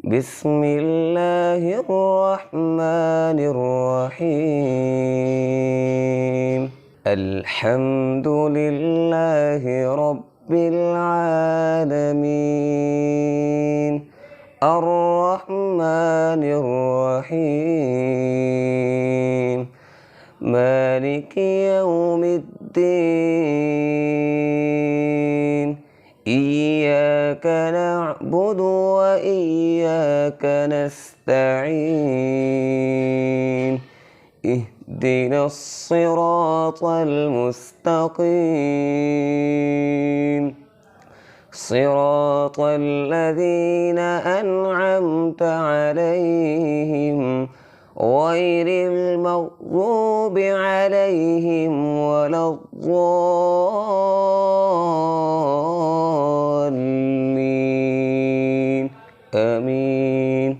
بسم الله الرحمن الرحيم. الحمد لله رب العالمين، الرحمن الرحيم، مالك يوم الدين. إياك نعبد وإياك نستعين. اهدنا الصراط المستقيم، صراط الذين أنعمت عليهم غير المغضوب عليهم ولا الضالين. آمين.